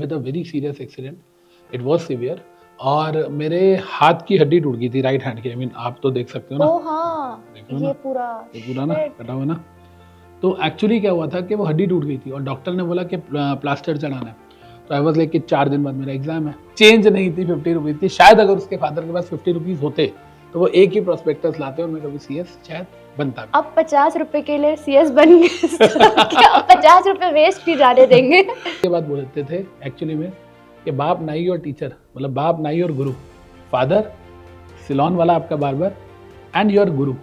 With a very serious accident, it was severe, और मेरे हाथ की हड्डी टूट गई थी, राइट हैंड की। आई मीन आप तो देख सकते हो ना, ओ हाँ, देख रहे हो ये ना, पूरा ये पूरा ना shit. कटा हुआ ना। तो एक्चुअली क्या हुआ था कि वो हड्डी टूट गई थी और डॉक्टर ने बोला कि प्लास्टर चढ़ाना है। तो आई वाज लाइक कि 4 दिन बाद मेरा एग्जाम है। चेंज नहीं थी, 50 रुपीज़ थी। शायद अगर उसके फादर के पास 50 रुपीज़ होते तो वो एक ही प्रोस्पेक्टस लाते और मैं कभी सीएस शायद बनता भी। अब 50 रुपए के लिए सीएस बन गए तो क्या 50 रुपए वेस्ट ही जाने देंगे? ये बात बोलते थे एक्चुअली में कि बाप नाई और टीचर, मतलब बाप नाई और गुरु, फादर सिलोन वाला आपका बार्बर एंड योर गुरु,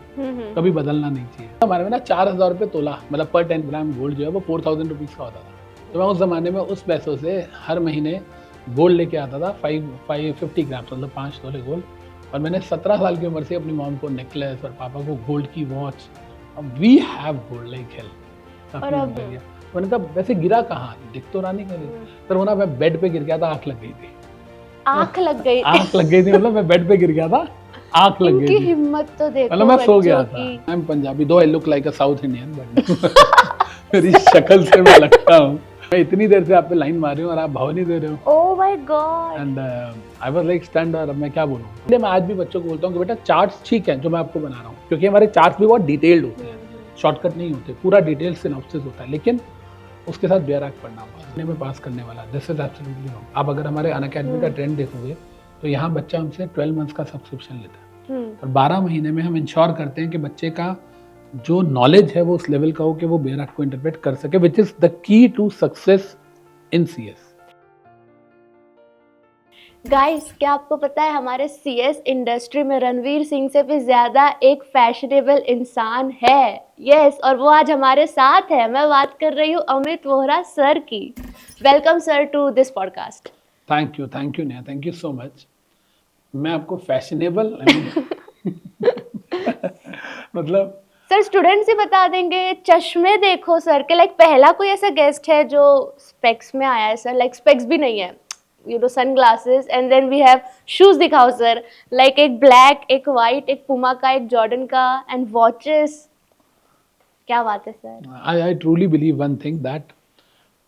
कभी बदलना नहीं चाहिए। हमारे में ना 4000 रुपये तोला, मतलब पर 10 ग्राम गोल्ड जो है वो 4000 रुपीज़ का होता था। तो मैं उस ज़माने में उस पैसों से हर महीने गोल्ड लेके आता था, 50 ग्राम, मतलब 5 तोले गोल्ड। और मैंने 17 साल की उम्र से अपनी मॉम को नेकलेस और पापा को गोल्ड की watch, we have gold like hell. और अब मैंने कहा वैसे गिरा कहाँ, दिख तो रहा नहीं करी। पर वो ना मैं बेड पे गिर गया था, आँख लग गई थी। आंख लग गई। आँख लग गई थी, मतलब मैं बेड पे गिर गया था, आँख लग गई इनकी थी। हिम्मत तो देखो मतलब मैं सो गया बच्चों था। की। आई एम पंजाबी, दो I look like a south Indian, but मेरी शक्ल से मैं लगता हूँ। मैं इतनी देर से आप पे लाइन मार रही हूँ और आप भाव नहीं दे रहे हो। Oh my God. And I was like stunned, और अब मैं क्या बोलूँ। इसलिए मैं आज भी बच्चों को बोलता हूँ कि बेटा चार्ट्स ठीक है जो मैं आपको बना रहा हूँ, क्योंकि हमारे चार्ट्स भी बहुत डिटेल्ड होते हैं, शॉर्टकट नहीं होते, पूरा डिटेल सिनॉप्सिस होता है, लेकिन उसके साथ बेराक पढ़ना होगा। में पास करने वाला, दिस इज एब्सोल्युटली रॉन्ग। आप अगर हमारे अनअकैडमी का ट्रेंड देखोगे तो यहाँ बच्चा हमसे 12 मंथ्स का सब्सक्रिप्शन लेता है और 12 महीने में हम इंश्योर करते हैं कि बच्चे का जो नॉलेज है वो उस लेवल का हो कि वो बेराक को इंटरप्रेट कर सके, which is the key to success in CS. Guys, क्या आपको पता है हमारे सीएस इंडस्ट्री में रणवीर सिंह से भी ज्यादा एक फैशनेबल इंसान है। यस, और वो आज हमारे साथ है। मैं बात कर रही हूँ अमित वोहरा सर की। Welcome sir to this podcast. Thank you Neha, thank you so much. मैं आपको फैशनेबल मतलब सर स्टूडेंट्स ही बता देंगे। चश्मे देखो सर के, लाइक पहला कोई ऐसा गेस्ट है जो स्पेक्स में आया है सर? लाइक स्पेक्स भी नहीं है, you know, sunglasses, and then we have shoes दिखाओ सर, like एक ब्लैक, एक वाइट, एक पुमा का, एक जॉर्डन का, and watches। क्या बात है sir. I truly believe one thing, that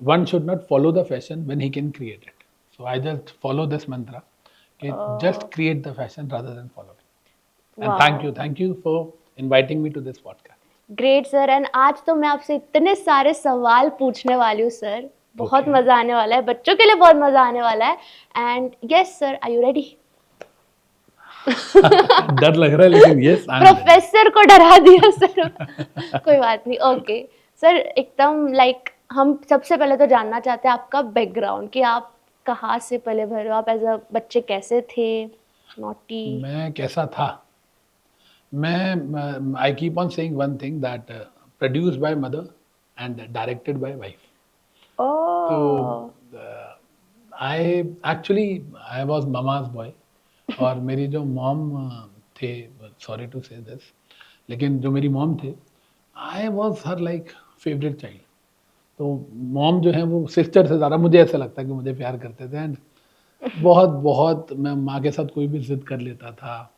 one should not follow the fashion when he can create it. So I just follow this mantra, just create the fashion rather than follow it. And thank you for inviting me to this podcast. Great sir. And आज तो मैं आपसे इतने सारे सवाल पूछने वाली हूँ सर, बहुत Okay. मजा आने वाला है, बच्चों के लिए बहुत मजा आने वाला है। And yes sir, are you ready? डर लग रहा है, लेकिन यस, प्रोफेसर को डरा दिया सर। कोई बात नहीं, ओके सर। एकदम लाइक हम सबसे पहले तो जानना चाहते हैं आपका बैकग्राउंड, कि आप कहाँ से पले भरे हो, आप एज अ बच्चे कैसे थे, नॉटी? मैं कैसा था? मैं I keep on saying one thing, that produced by mother and directed by wife. तो I actually I was mama's boy, और मेरी जो मॉम थे, सॉरी टू से दिस, लेकिन जो मेरी मॉम थे, I was her like favourite child. तो मॉम जो है वो सिस्टर से ज़्यादा, मुझे ऐसा लगता है कि मुझे प्यार करते थे। एंड बहुत बहुत मैं माँ के साथ कोई भी जिद कर लेता था,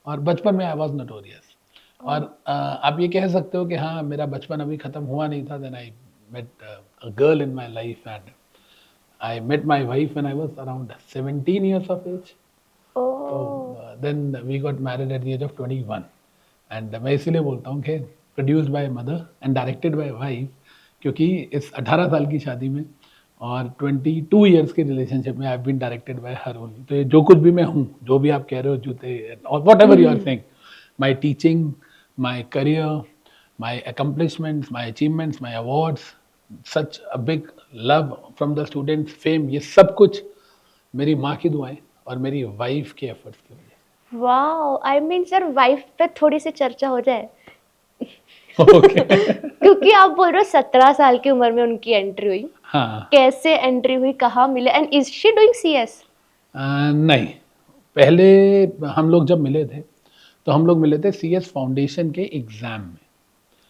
और बचपन में आई वाज नोटोरियस। और आप ये कह सकते हो कि हाँ, मेरा बचपन अभी ख़त्म हुआ नहीं था। Then I met a girl in my life, and I met my wife when I was around 17 years of age. So then we got married at the age of 21. And मैं इसीलिए बोलता हूँ कि produced by mother and directed by wife, क्योंकि इस 18 साल की शादी में और 22 years के relationship में I've been directed by her only. तो ये जो कुछ भी मैं हूँ, जो भी आप कह रहे हो, जूते और whatever you are saying, my teaching, my career, my accomplishments, my achievements, my awards, such a big love from the students, fame, ये सब कुछ मेरी माँ की दुआएं और मेरी वाइफ के एफर्ट्स की वजह। Wow, I mean sir wife पे थोड़ी सी चर्चा हो जाए। ओके। क्योंकि आप बोल रहे हो 17 साल की उम्र में उनकी एंट्री हुई। हाँ। कैसे एंट्री हुई, कहाँ मिले, and is she doing CS? नहीं, पहले हम लोग जब मिले थे तो हम लोग मिले थे सीएस फाउंडेशन के एग्ज़ाम में।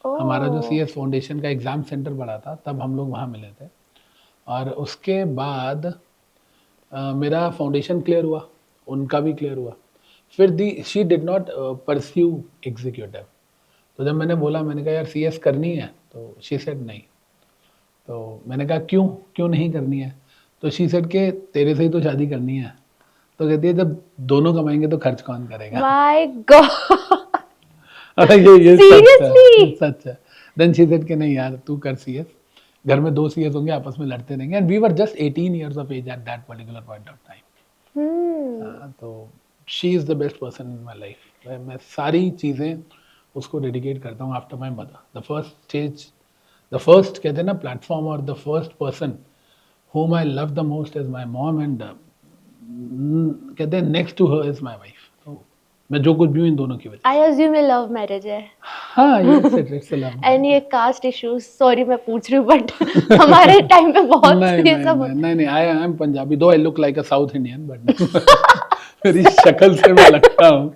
हमारा जो सीएस फाउंडेशन का एग्ज़ाम सेंटर पड़ा था, तब हम लोग वहाँ मिले थे। और उसके बाद मेरा फाउंडेशन क्लियर हुआ, उनका भी क्लियर हुआ। फिर she did not pursue executive. तो जब मैंने बोला, मैंने कहा यार सीएस करनी है, तो शी सेड नहीं। तो मैंने कहा क्यों नहीं करनी है? तो शी सेड के तेरे से ही तो शादी करनी है, तो कहती है जब दोनों कमाएंगे तो खर्च कौन करेगा। माय गॉड, ये सच है, सीरियसली? ये सच है। देन शी सेड के नहीं यार तू कर सीएस, घर में 2 सीएस होंगे आपस में लड़ते रहेंगे, and we were just 18 years of age at that particular point of time. तो she is the best person in my life. मैं सारी चीज़ें उसको डेडिकेट करता हूँ after my mother. The first stage, the first कहते हैं ना प्लेटफॉर्म, और the first person whom I love the most is my mom, and कहते हैं next to her is my wife। तो मैं जो कुछ भी हूँ इन दोनों की वजह आई अज्यूम ये लव मैरिज है। से। हाँ yes it's a love and marriage। ये कास्ट इश्यूज, सॉरी मैं पूछ रही हूँ बट हमारे टाइम पे बहुत नहीं ये नहीं सब नहीं नहीं नहीं, I am पंजाबी, दो I look like a south Indian but मेरी शक्ल से मैं लगता हूँ,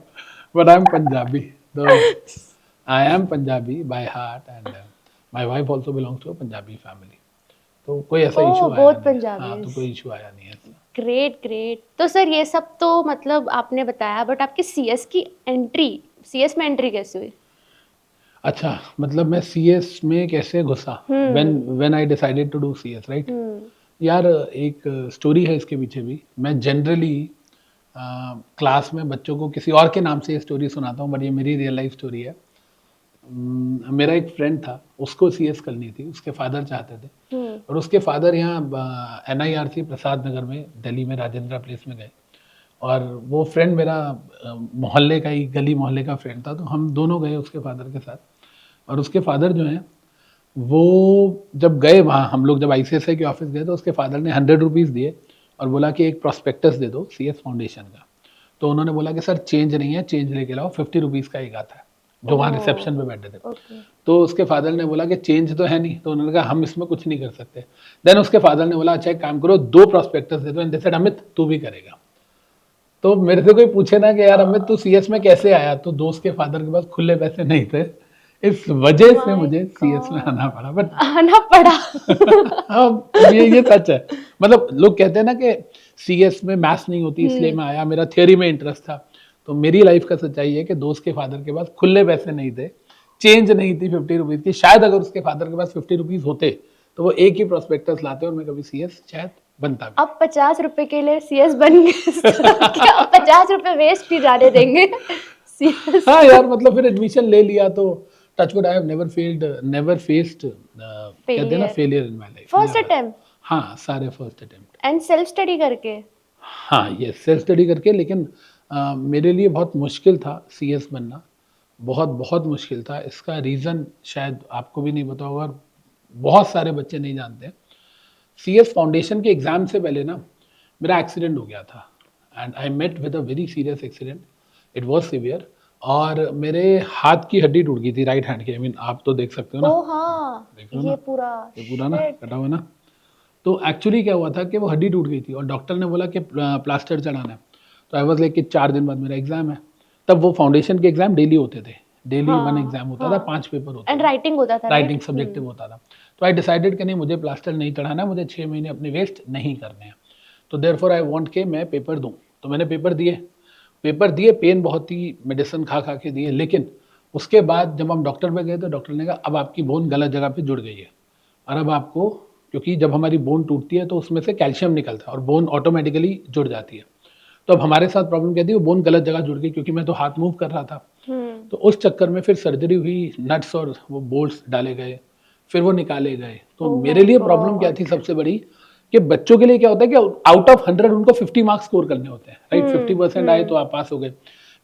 बट आई एम पंजाबी। तो I am Punjabi by heart, and my wife also belongs to a Punjabi family. तो कोई ऐसा ओह, इशू आया बहुत नहीं। पंजाबी। हाँ तो कोई इशू आया नहीं है ऐसा। Great great. तो सर ये सब तो मतलब आपने बताया, बट आपकी सीएस की एंट्री, सीएस में एंट्री कैसे हुई? अच्छा मतलब मैं सीएस में कैसे घुसा, when I decided to do CS, right. यार एक स्टोरी है इसके पीछे भी। मैं जनरली क्लास में बच्चों को किसी और के नाम से ये स्टोरी सुनाता हूँ, बट ये मेरी रियल लाइफ स्टोरी है। मेरा एक फ्रेंड था, उसको सीएस करनी थी, उसके फादर चाहते थे, और उसके फादर यहाँ NIRC प्रसाद नगर में दिल्ली में राजेंद्र प्लेस में गए, और वो फ्रेंड मेरा मोहल्ले का ही, गली मोहल्ले का फ्रेंड था, तो हम दोनों गए उसके फादर के साथ। और उसके फादर जो हैं वो जब गए वहाँ, हम लोग जब ICSI के ऑफिस गए तो उसके फादर ने 100 रुपीज़ दिए और बोला कि एक प्रॉस्पेक्टस दे दो सीएस फाउंडेशन का। तो उन्होंने बोला कि सर चेंज नहीं है, चेंज लेके लाओ, 50 रुपीज़ का एक आता है, जो वहाँ रिसेप्शन पे बैठे थे। तो उसके फादर ने बोला कि चेंज तो है नहीं, तो उन्होंने कहा हम इसमें कुछ नहीं कर सकते। देन उसके फादर ने बोला अच्छा एक काम करो, 2 प्रॉस्पेक्टस दे दो, एंड दे सेड अमित तू भी करेगा। तो मेरे से कोई पूछे ना कि यार अमित तू सीएस में कैसे आया, तो दोस्त के फादर के पास खुले पैसे नहीं थे, इस वजह से मुझे सीएस में आना पड़ा। बट आना पड़ा। हाँ ये सच है। मतलब लोग कहते हैं ना कि सीएस में मैथ्स नहीं होती इसलिए मैं आया, मेरा थियोरी में इंटरेस्ट था। तो मेरी लाइफ का सच्चाई है कि दोस्त के फादर के पास खुले पैसे नहीं थे, चेंज नहीं थी 50 रुपीज़ की। शायद अगर उसके फादर के पास 50 रुपीज़ होते तो वो एक ही प्रोस्पेक्टस लाते और मैं कभी सीएस शायद बनता भी। अब 50 रुपए के लिए सीएस बन गए, क्या अब 50 रुपए वेस्ट ही जाने देंगे? सीएस। हाँ यार मतलब फिर एडमिशन ले लिया तो touchwood I have never faced कहते हैं ना failure in my life. First attempt? हाँ सारे first attempt. And self study करके? हाँ ये सेल्फ स्टडी करके, लेकिन मेरे लिए बहुत मुश्किल था सीएस बनना, बहुत बहुत मुश्किल था। इसका रीज़न शायद आपको भी नहीं पता होगा, और बहुत सारे बच्चे नहीं जानते। सीएस फाउंडेशन के एग्ज़ाम से पहले ना मेरा एक्सीडेंट हो गया था, and I met with a very serious accident, it was severe, और मेरे हाथ की हड्डी टूट गई थी, राइट हैंड की। आई मीन आप तो देख सकते हो ना। ओ हाँ, देखो ये ना, पूरा ये पूरा ना कटा हुआ ना। तो एक्चुअली क्या हुआ था कि वो हड्डी टूट गई थी और डॉक्टर ने बोला कि प्लास्टर चढ़ाना है। तो आई वाज लाइक कि 4 दिन बाद मेरा एग्जाम है। तब वो फाउंडेशन के एग्जाम डेली होते थे, डेली 1 एग्जाम होता था, 5 पेपर होते एंड थे, राइटिंग होता था, राइटिंग सब्जेक्टिव होता था। तो आई डिसाइडेड कि नहीं मुझे प्लास्टर नहीं चढ़ाना, मुझे 6 महीने अपने वेस्ट नहीं करने हैं। तो देयरफॉर आई वांट के मैं पेपर दूं। तो मैंने पेपर दिए, पेन बहुत ही मेडिसिन खा खा के दिए, लेकिन उसके बाद जब हम डॉक्टर पे गए तो डॉक्टर ने कहा अब आपकी बोन गलत जगह पे जुड़ गई है, और अब आपको, क्योंकि जब हमारी बोन टूटती है तो उसमें से कैल्शियम निकलता है और बोन ऑटोमेटिकली जुड़ जाती है। तो अब हमारे साथ प्रॉब्लम क्या थी, वो बोन गलत जगह जुड़ गई, क्योंकि मैं तो हाथ मूव कर रहा था। तो उस चक्कर में फिर सर्जरी हुई, नट्स और वो बोल्ट्स डाले गए, फिर वो निकाले गए। तो मेरे लिए प्रॉब्लम क्या थी सबसे बड़ी, कि बच्चों के लिए क्या होता है कि आउट ऑफ 100 उनको 50 मार्क्स स्कोर करने होते हैं, राइट। 50% आए तो आप पास हो गए।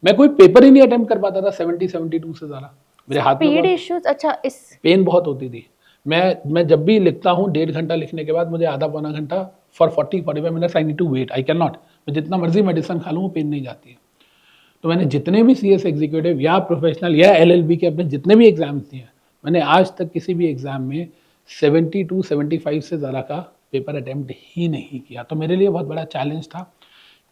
मैं कोई पेपर ही नहीं अटेम्प्ट कर पाता था 70-72 से ज़्यादा। मेरे हाथ में स्पीड इश्यूज? अच्छा, इस पेन बहुत होती थी। मैं जब भी लिखता हूँ 1.5 घंटा लिखने के बाद मुझे आधा पौना घंटा for 40-45 minutes I need to wait, I can not. मैं जितना मर्जी मेडिसिन खा लूँ वो पेन नहीं जाती है। तो मैंने जितने भी सीएस एग्जीक्यूटिव या प्रोफेशनल या LLB के अपने जितने भी एग्जाम्स दिए, मैंने आज तक किसी भी एग्जाम में 70-75 से ज़्यादा का पेपर अटेम्प्ट ही नहीं किया। तो मेरे लिए बहुत बड़ा चैलेंज था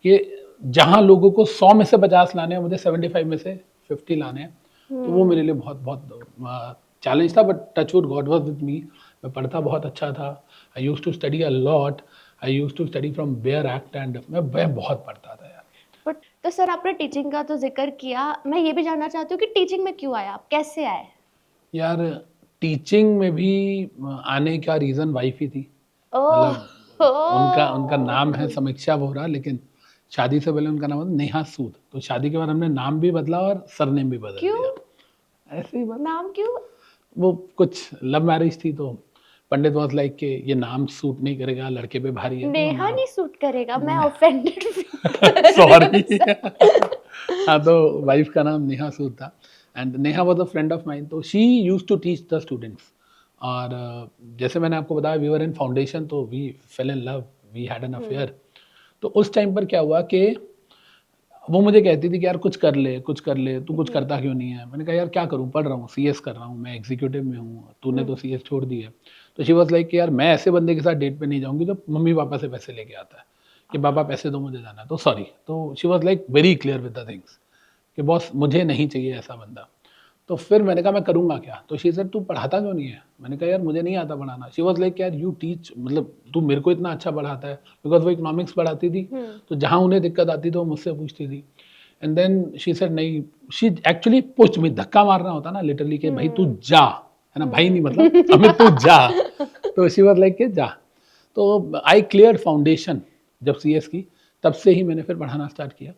कि जहाँ लोगों को 100 में से 50 लाने हैं, मुझे 75 में से 50 लाने हैं। तो वो मेरे लिए बहुत बहुत चैलेंज था, but touchwood God was with me. मैं पढ़ता बहुत अच्छा था, I used to study a lot, I used to study from bare act, and मैं बहुत पढ़ता था यार। बट तो सर आपने टीचिंग का तो जिक्र किया, मैं ये भी जानना चाहती हूँ कि टीचिंग में क्यों आया, आप कैसे आए? यार टीचिंग में भी आने का रीज़न वाइफ ही थी। ओह, मतलब उनका उनका नाम है समीक्षा बोहरा, लेकिन शादी से पहले उनका नाम था नेहा सूद। तो शादी के बाद हमने नाम भी बदला और सरनेम भी बदल क्यों? दिया। ऐसे ही बस, नाम क्यों? वो कुछ लव मैरिज थी तो पंडित वाज लाइक कि ये नाम सूट नहीं करेगा, लड़के पे भारी है, तो नेहा हमारा नहीं सूट करेगा, मैं ऑफेंडेड सॉरी। हाँ, तो वाइफ का नाम नेहा सूद था and Neha was a friend of mine, तो she used to teach the students. और जैसे मैंने आपको बताया वी वर इन फाउंडेशन, तो we fell in love, we had an affair. तो उस टाइम पर क्या हुआ कि वो मुझे कहती थी कि यार कुछ कर ले, कुछ कर ले, तू कुछ करता क्यों नहीं है? मैंने कहा यार क्या करूँ, पढ़ रहा हूँ, सीएस कर रहा हूँ, मैं एग्जीक्यूटिव में हूँ, तूने तो सीएस छोड़ दी है। तो शी वाज लाइक कि यार मैं ऐसे बंदे के साथ डेट पे नहीं जाऊँगी जो मम्मी पापा से पैसे लेके आता है, कि पापा पैसे दो मुझे जाना है, तो सॉरी। तो she was like very clear with the things कि बॉस मुझे नहीं चाहिए ऐसा बंदा। तो फिर मैंने कहा मैं करूँगा क्या? तो शी सेड तू पढ़ाता क्यों नहीं है? मैंने कहा यार मुझे नहीं आता पढ़ाना। शी वाज लाइक यार यू टीच, मतलब तू मेरे को इतना अच्छा पढ़ाता है, बिकॉज़ वो इकोनॉमिक्स पढ़ाती थी, तो जहाँ उन्हें दिक्कत आती थी वो मुझसे पूछती थी। एंड देन शी सेड नहीं, शी एक्चुअली पुश्ड मी, धक्का मारना होता ना लिटरली कि भाई तू जा, है ना, भाई नहीं मतलब अमित तू जा। तो शी वाज लाइक कि जा। तो आई क्लियर्ड फाउंडेशन जब सीएस की, तब से ही मैंने फिर पढ़ाना स्टार्ट किया।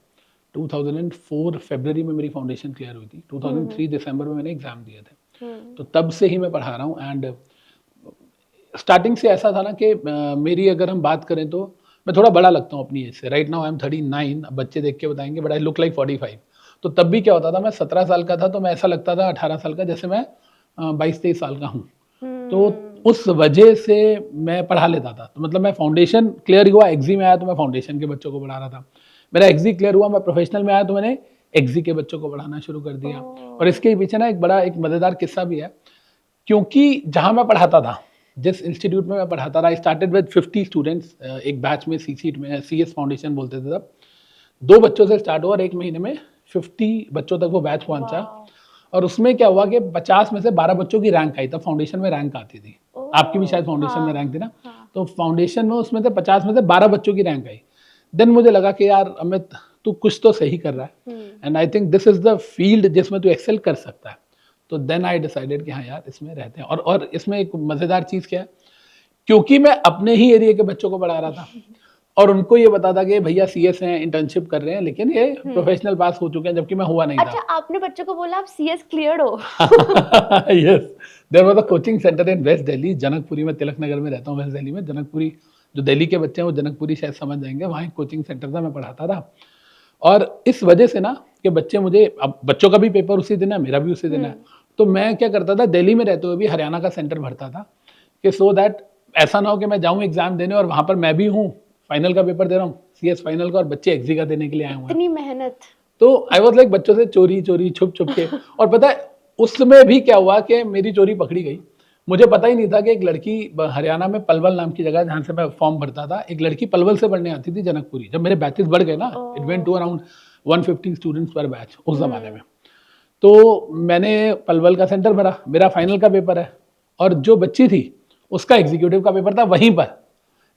2004 फरवरी में मेरी फाउंडेशन क्लियर हुई थी, 2003 दिसंबर में मैंने एग्जाम दिए थे। तो तब से ही मैं पढ़ा रहा हूँ। एंड स्टार्टिंग से ऐसा था ना कि मेरी अगर हम बात करें तो मैं थोड़ा बड़ा लगता हूँ अपनी एज से। राइट नाउ आई एम 39, अब बच्चे देख के बताएंगे बट आई लुक लाइक 45। तो तब भी क्या होता था, मैं 17 साल का था तो मैं ऐसा लगता था 18 साल का, जैसे मैं 22-23 साल का हूँ। तो उस वजह से मैं पढ़ा लेता था। तो मतलब मैं फाउंडेशन क्लियर हुआ, एग्जी में आया तो मैं फाउंडेशन के बच्चों को पढ़ा रहा था। मेरा एग्जी क्लियर हुआ, मैं प्रोफेशनल में आया तो मैंने एग्जी के बच्चों को पढ़ाना शुरू कर दिया। और इसके पीछे ना एक मज़ेदार किस्सा भी है, क्योंकि जहाँ मैं पढ़ाता था, जिस इंस्टीट्यूट में मैं पढ़ाता था, आई स्टार्टेड विद 50 स्टूडेंट्स एक बैच में, सी सीट में, सीएस फाउंडेशन बोलते थे तब। 2 बच्चों से स्टार्ट हुआ और 1 महीने में 50 बच्चों तक वो बैच पहुंचा। और उसमें क्या हुआ कि 50 में से 12 बच्चों की रैंक आई। तब फाउंडेशन में रैंक आती थी, आपकी भी शायद फाउंडेशन में रैंक थी ना। तो फाउंडेशन में उसमें से 50 में से 12 बच्चों की रैंक आई। देन मुझे लगा कि यार अमित तू कुछ तो सही कर रहा है, and I think this is the field जिसमें तू एक्सेल कर सकता है। तो देन आई डिसाइडेड कि हाँ यार इसमें रहते हैं। और इसमें एक मज़ेदार चीज़ क्या है, क्योंकि मैं अपने ही एरिया के बच्चों को पढ़ा रहा था और उनको ये बता था कि भैया सीएस हैं, इंटर्नशिप कर रहे हैं, लेकिन ये प्रोफेशनल पास हो चुके हैं, जबकि मैं हुआ नहीं अच्छा, आपने बच्चों को बोला आप सीएस क्लियर्ड हो? था। Yes, there was a coaching centre in west Delhi, Janakpuri में, तिलक नगर में रहता हूँ वेस्ट दिल्ली में। जनकपुरी, जो दिल्ली के बच्चे हैं वो जनकपुरी शायद समझ जाएंगे, वहाँ एक कोचिंग सेंटर था, मैं पढ़ाता था। और इस वजह से ना कि बच्चे मुझे, अब बच्चों का भी पेपर उसी दिन है, मेरा भी उसी दिन है, तो मैं क्या करता था, दिल्ली में रहते हुए भी हरियाणा का सेंटर भरता था कि सो दैट ऐसा ना हो कि मैं जाऊँ एग्जाम देने और वहाँ पर मैं भी हूँ, फाइनल का पेपर दे रहा हूँ, सीएस फाइनल का, और बच्चे एग्जी का देने के लिए आए हुए हैं। इतनी मेहनत। तो आई वाज लाइक बच्चों से चोरी चोरी छुप छुप के। और पता है उसमें भी क्या हुआ कि मेरी चोरी पकड़ी गई। मुझे पता ही नहीं था कि एक लड़की हरियाणा में पलवल नाम की जगह जहाँ से मैं फॉर्म भरता था, एक लड़की पलवल से पढ़ने आती थी जनकपुरी। जब मेरे बैचेस बढ़ गए ना, it went to around 150 students per batch उस जमाने में। तो मैंने पलवल का सेंटर भरा, मेरा फाइनल का पेपर है, और जो बच्ची थी उसका एग्जीक्यूटिव का पेपर था वहीं पर,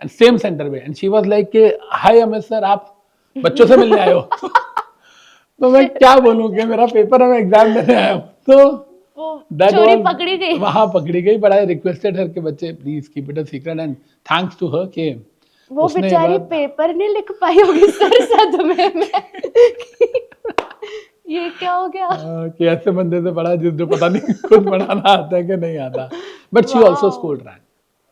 एंड सेम सेंटर पे। And she was like hi Amit sir, आप बच्चों से मिलने आए हो? तो मैं क्या बोलूं कि मेरा पेपर है, मैं एग्जाम देने आया हूँ। तो दैट चोरी वाज, पकड़ी गई। वहां पकड़ी गई। बट आई रिक्वेस्टेड हर के बच्चे please keep it a secret, and thanks to her के वो उसने बेचारी बात पेपर नहीं लिख पाई होगी सर सदमे में। ये क्या हो गया? कि ऐसे बंदे से पढ़ा जो पता नहीं खुद पढ़ाना आता है कि नहीं आता। But she also scored rank.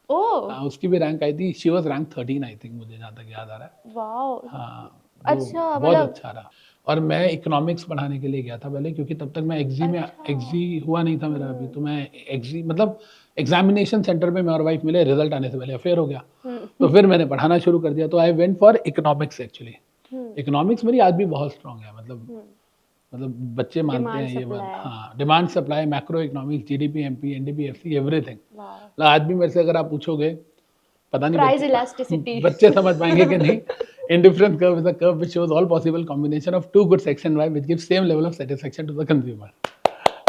Oh उसकी भी रैंक आई थी, she was rank 13 I think, मुझे जहाँ तक याद आ रहा है। वाओ। हाँ, तो अच्छा, बहुत मतलब अच्छा रहा। और मैं इकोनॉमिक्स पढ़ाने के लिए गया था पहले, क्योंकि तब तक मैं एग्जी में, एग्जी हुआ नहीं था मेरा अभी। तो मैं एग्जी मतलब एग्जामिनेशन सेंटर में मैं और वाइफ मिले, रिजल्ट आने से पहले अफेयर हो गया। तो फिर मैंने पढ़ाना शुरू कर दिया। तो I went for economics actually. Economics मेरी आज भी बहुत स्ट्रांग है, मतलब बच्चे मानते हैं ये बात। हाँ, demand supply, macro economics, GDP, MP, NDP, FC, everything. आज भी मेरे से अगर आप पूछोगे, पता नहीं प्राइस इलास्टिसिटी बच्चे समझ पाएंगे कि नहीं। Indifference curve is a curve which shows all possible combination of two goods X and Y which gives same level of satisfaction to the consumer.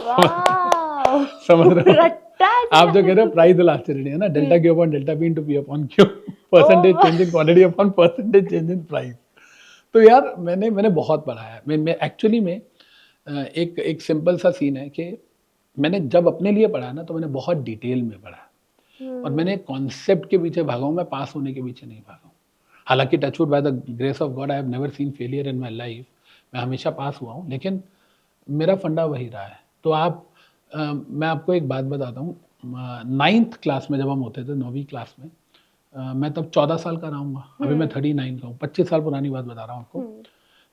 Wow. समझ रहे हो? रट्टा है आप जो कह रहे हो प्राइस इलास्टिसिटी है ना, delta Q upon delta P into P upon Q, percentage change in quantity upon percentage change in price. तो यार मैंने बहुत पढ़ा है। मैं एक्चुअली में एक सिंपल सा सीन है कि मैंने जब अपने लिए पढ़ा ना, तो मैंने बहुत डिटेल में पढ़ा। और मैंने कॉन्सेप्ट के पीछे भागा हूँ, मैं पास होने के पीछे नहीं भागा हूँ। हालांकि touchwood by the grace of God I have never seen failure in my life, मैं हमेशा पास हुआ हूँ, लेकिन मेरा फंडा वही रहा है। तो मैं आपको एक बात बताता हूँ, 9th क्लास में जब हम होते थे, 9वीं क्लास में, मैं तब 14 साल का रहूँगा, अभी मैं 39 का हूँ, 25 साल पुरानी बात बता रहा हूँ आपको।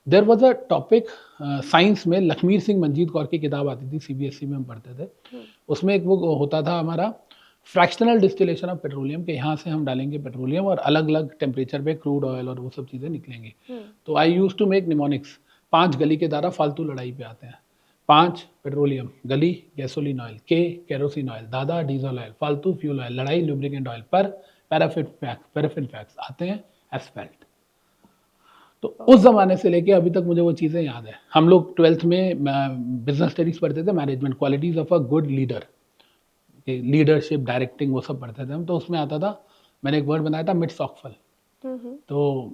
There was a topic science में, लखमीर सिंह मंजीत कौर की किताब आती थी, सीबीएसई में हम पढ़ते थे। उसमें एक वो होता था हमारा फ्रैक्शनल डिस्टिलेशन ऑफ पेट्रोलियम, के यहाँ से हम डालेंगे पेट्रोलियम और अलग अलग टेम्परेचर पे क्रूड ऑयल और वो सब चीज़ें निकलेंगी। तो आई यूज टू मेक निमोनिक्स, 5 गली के दादा फालतू लड़ाई पे आते हैं। 5 पेट्रोलियम, गली गैसोलीन ऑयल, के केरोसिन ऑयल, दादा डीजल ऑयल, फालतू फ्यूल ऑयल, लड़ाई लुब्रिकेंट ऑयल, पर पैराफिन फैक्स आते हैं एस्फेल्ट। तो उस जमाने से लेके अभी तक मुझे वो चीज़ें याद है। हम लोग 12th में बिजनेस स्टडीज पढ़ते थे, management qualities of a good leader, leadership, directing, वो सब पढ़ते थे हम। तो उसमें आता था, मैंने एक वर्ड बनाया था मिट सॉकफल, तो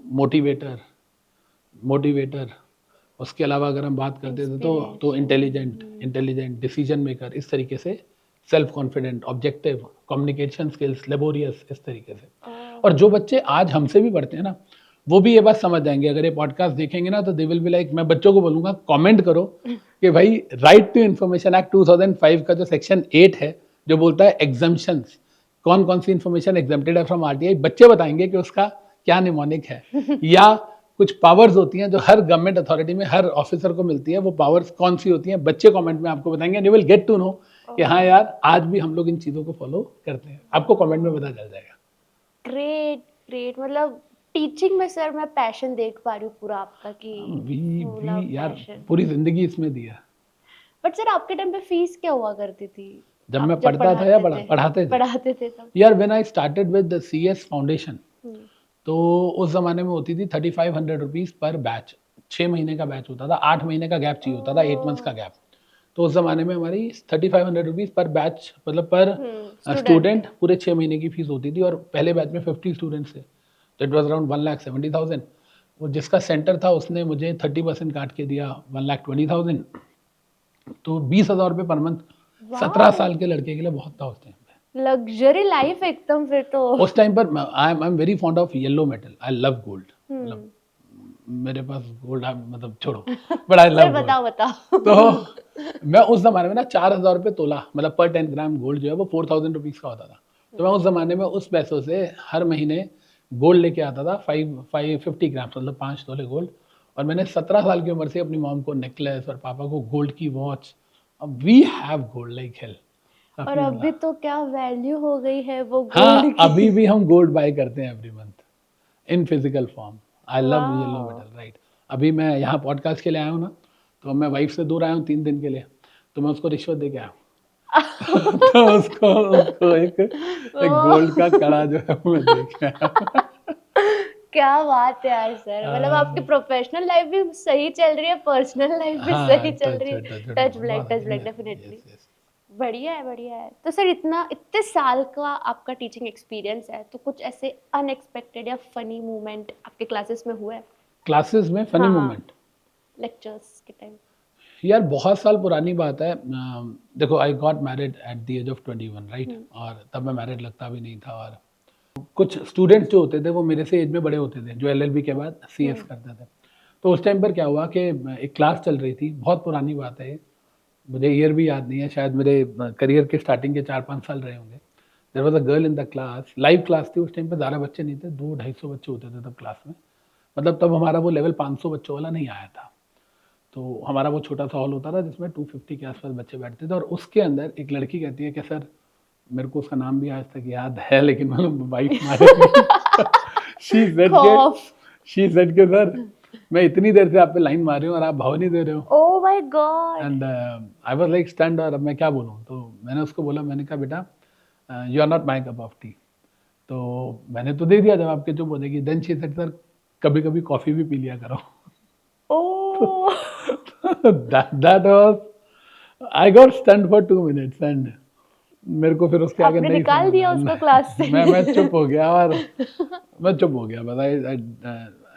मोटिवेटर। उसके अलावा अगर हम बात करते थे तो इंटेलिजेंट डिसीजन मेकर, इस तरीके से, self confident, objective, communication skills, laborious, इस तरीके से। और जो बच्चे आज हमसे भी पढ़ते हैं ना, वो भी ये बात समझ जाएंगे, अगर ये पॉडकास्ट देखेंगे ना, तो दे विल बी लाइक, मैं बच्चों को बोलूंगा कमेंट करो कि भाई राइट टू इन्फॉर्मेशन एक्ट 2005 का जो सेक्शन 8 है, जो बोलता है एग्जम्पशंस, कौन कौन सी इन्फॉर्मेशन एग्जेम्प्टेड है फ्रॉम आरटीआई, बच्चे बताएंगे कि उसका क्या निमोनिक है। या कुछ पावर्स होती हैं जो हर गवर्नमेंट अथॉरिटी में हर ऑफिसर को मिलती है, वो पावर्स कौन सी होती हैं, बच्चे कमेंट में आपको बताएंगे, you will get to know कि हाँ यार, आज भी हम लोग इन चीज़ों को फॉलो करते हैं, आपको कमेंट में पता चल जाएगा। ग्रेट, मतलब टीचिंग में सर मैं पैशन देख पा रही हूँ पूरा आपका, कि यार पूरी जिंदगी इसमें दिया। बट सर आपके टाइम पे फीस क्या हुआ करती थी? जब मैं पढ़ता था या पढ़ाते थे तब? यार, when I started with the CS foundation, तो उस जमाने में होती थी 3500 रुपीज पर बैच। 6 महीने का बैच होता था, 8 महीने का गैप चाहिए होता था, 8 मंथ्स का गैप। तो उस जमाने में हमारी 3500 रुपीज पर बैच, मतलब पर स्टूडेंट, पूरे 6 महीने की फीस होती थी। और पहले बैच में 50 स्टूडेंट्स थे, तो इट वॉज अराउंड 1,70,000। वो जिसका सेंटर था उसने मुझे 30% काट के दिया, 1,20,000। तो 20,000 रुपये पर मंथ 17 साल के लड़के के लिए बहुत था उस टाइम पे। लग्जरी लाइफ एकदम फिर तो। उस टाइम पर I am very fond of yellow metal, I love gold. मतलब मेरे पास गोल्ड, मतलब छोड़ो, बट आई लव गोल्ड। बताओ। तो मैं उस जमाने में ना 4,000 रुपये तोला, मतलब पर 10 ग्राम गोल्ड जो है वो 4,000 रुपीज का होता था। तो मैं उस जमाने में उस पैसों से हर महीने गोल्ड लेके आता था, 550 ग्राम, मतलब 5 तोले गोल्ड। और मैंने 17 साल की उम्र से अपनी मॉम को नेकलेस और पापा को गोल्ड की वॉच, अब we have gold like hell. और अभी तो क्या वैल्यू हो गई है वो गोल्ड हाँ, की। अभी भी हम गोल्ड बाय करते हैं every month in physical form. I love yellow metal, right. अभी मैं यहाँ पॉडकास्ट के लिए आया हूँ ना, तो मैं वाइफ से दूर आया हूँ 3 दिन के लिए, तो मैं उसको रिश्वत दे के आया हूँ। तो उसको एक गोल्ड का कड़ा जो है मैं दे के आया। क्या बात है यार सर, मतलब आपकी प्रोफेशनल लाइफ भी सही चल रही है, पर्सनल लाइफ भी सही चल रही है। Touch black definitely. बढ़िया है। तो सर इतने साल का आपका टीचिंग एक्सपीरियंस है, तो कुछ ऐसे अनएक्सपेक्टेड या फनी मोमेंट आपके क्लासेस में हुआ है? क्लासेस में फनी मोमेंट? लेक्चर्स के टाइम? यार बहुत साल पुरानी बात है। देखो, I got married at the age of 21, right. और तब मैं मैरिड लगता भी नहीं था। और कुछ स्टूडेंट्स जो होते थे वो मेरे से एज में बड़े होते थे, जो LLB के बाद CS करते थे। तो उस टाइम पर क्या हुआ कि एक क्लास चल रही थी, बहुत पुरानी बात है, मुझे ईयर भी याद नहीं है, शायद मेरे करियर के स्टार्टिंग के 4-5 साल रहे होंगे। There was a girl in the class, live class थी उस टाइम पे, ज़्यादा बच्चे नहीं थे, 200-250 बच्चे होते थे तब क्लास में। मतलब तब हमारा वो लेवल 500 बच्चों वाला नहीं आया था। तो हमारा वो छोटा सा हॉल होता था जिसमें 250 के आसपास बच्चे बैठते थे। और उसके अंदर एक लड़की कहती है कि सर, मेरे को उसका नाम भी आज तक याद है, लेकिन मतलब वाइफ मारे शी सेड के सर, मैं इतनी देर से आप पे लाइन मार रही हूँ और आप भाव नहीं दे रहे हो। Oh my God. And I was like stunned, और अब मैं क्या बोलूँ। तो मैंने उसको बोला, मैंने कहा बेटा, you are not my cup of tea. तो मैंने तो दे दिया जवाब के, चुप हो जाएगी। देन शी सेड सर, कभी कभी कॉफी भी पी लिया करो। ओह that was, I got stunned for 2 minutes and मेरे को फिर उसके आगे नहीं निकाल दिया उसको क्लास से। मैं चुप हो गया, और मैं चुप हो गया, बस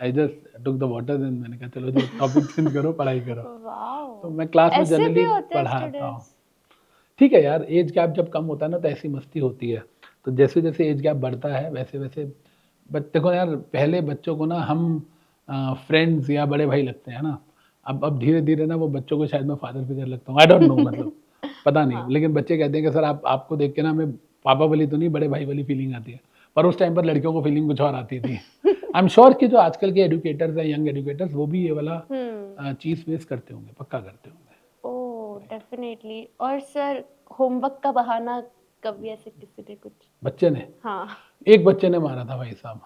I just took the water and मैंने कहा चलो जी, टॉपिक चेंज करो, पढ़ाई करो। तो मैं क्लास में जनरली पढ़ाता हूँ। ठीक है यार, एज गैप जब कम होता है ना, तो ऐसी मस्ती होती है। तो जैसे जैसे एज गैप बढ़ता है वैसे वैसे देखो यार, पहले बच्चों को ना हम फ्रेंड्स या बड़े भाई लगते हैं ना, अब धीरे धीरे ना वो बच्चों को शायद मैं फादर फिगर लगता हूँ, आई डोंट नो, मतलब पता नहीं, हाँ। लेकिन बच्चे कहते हैं कि सर आपको देख के ना हमें पापा वाली तो नहीं, बड़े भाई वाली फीलिंग आती है, पर उस टाइम पर लड़कियों को फीलिंग कुछ और आती थी। आई एम श्योर कि जो आजकल के एडुकेटर्स हैं, यंग एडुकेटर्स, वो भी ये वाला चीज़ फेस करते होंगे, पक्का करते होंगे। Oh definitely. और सर होमवर्क का बहाना कभी ऐसे किसी ने कुछ? बच्चे ने, हाँ। एक बच्चे ने मारा था भाई साहब,